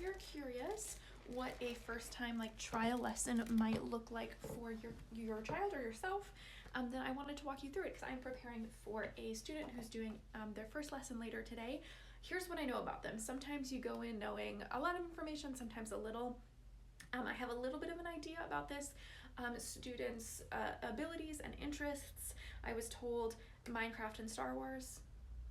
you're curious what a first time like trial lesson might look like for your child or yourself, then I wanted to walk you through it because I'm preparing for a student who's doing their first lesson later today. Here's what I know about them. Sometimes you go in knowing a lot of information, sometimes a little. I have a little bit of an idea about this students' abilities and interests. I was told Minecraft and Star Wars,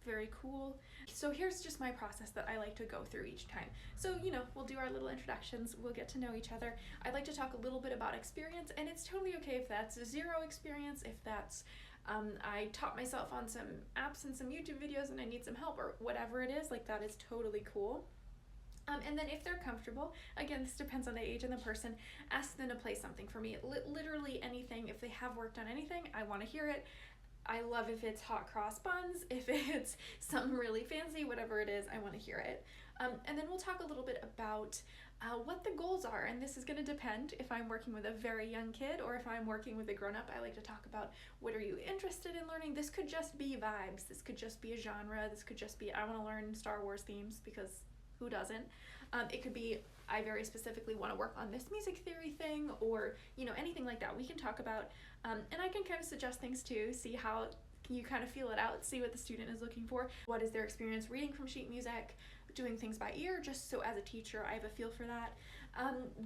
very cool. So here's just my process that I like to go through each time. So, we'll do our little introductions, we'll get to know each other. I'd like to talk a little bit about experience, and it's totally okay if that's zero experience, if that's I taught myself on some apps and some YouTube videos and I need some help, or whatever it is, like that is totally cool. And then if they're comfortable, again, this depends on the age and the person, ask them to play something for me. Literally anything. If they have worked on anything, I want to hear it. I love if it's hot cross buns, if it's something really fancy, whatever it is, I want to hear it. And then we'll talk a little bit about what the goals are, and this is going to depend if I'm working with a very young kid or if I'm working with a grown-up. I like to talk about what are you interested in learning. This could just be vibes, this could just be a genre, this could just be I want to learn Star Wars themes because who doesn't? It could be I very specifically want to work on this music theory thing, or anything like that we can talk about, and I can kind of suggest things too, see how you kind of feel it out, see what the student is looking for, what is their experience reading from sheet music, doing things by ear, just so as a teacher I have a feel for that.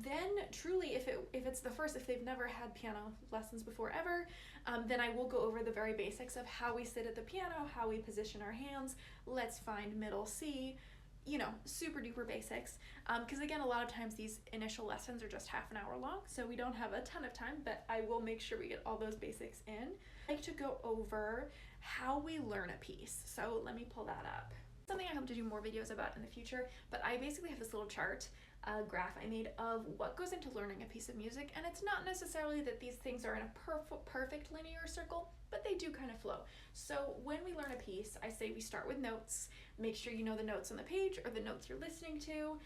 Then truly if it's the first, if they've never had piano lessons before ever, then I will go over the very basics of how we sit at the piano, how we position our hands, let's find middle C, super duper basics, because again, a lot of times these initial lessons are just half an hour long, so we don't have a ton of time, but I will make sure we get all those basics in. I like to go over how we learn a piece, so let me pull that up. Something I hope to do more videos about in the future, but I basically have this little chart, graph I made of what goes into learning a piece of music, and it's not necessarily that these things are in a perfect linear circle, but they do kind of flow. So when we learn a piece, I say we start with notes, make sure you know the notes on the page or the notes you're listening to.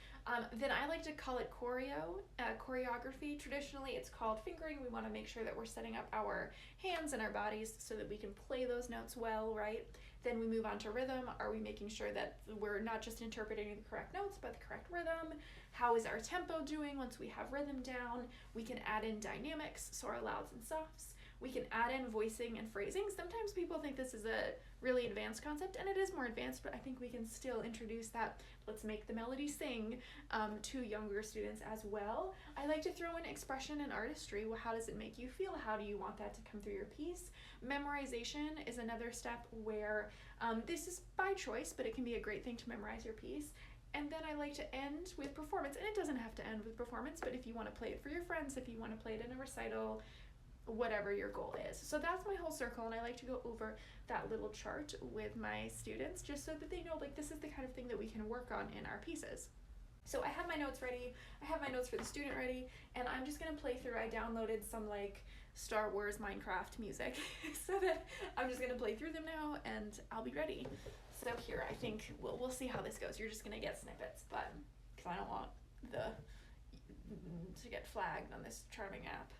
Then I like to call it choreography. Traditionally it's called fingering. We want to make sure that we're setting up our hands and our bodies so that we can play those notes well, right? Then we move on to rhythm. Are we making sure that we're not just interpreting the correct notes, but the correct rhythm? How is our tempo doing once we have rhythm down? We can add in dynamics, so our louds and softs. We can add in voicing and phrasing. Sometimes people think this is a really advanced concept, and it is more advanced, but I think we can still introduce that let's make the melody sing to younger students as well. I like to throw in expression and artistry. Well, how does it make you feel? How do you want that to come through your piece? Memorization is another step where this is by choice, but it can be a great thing to memorize your piece. And then I like to end with performance, and it doesn't have to end with performance, but if you want to play it for your friends, if you want to play it in a recital, whatever your goal is. So that's my whole circle, and I like to go over that little chart with my students just so that they know like this is the kind of thing that we can work on in our pieces. So I have my notes ready, I have my notes for the student ready, and I'm just gonna play through. I downloaded some like Star Wars Minecraft music so that I'm just gonna play through them now and I'll be ready. So here, I think we'll see how this goes. You're just gonna get snippets, but because I don't want to get flagged on this charming app.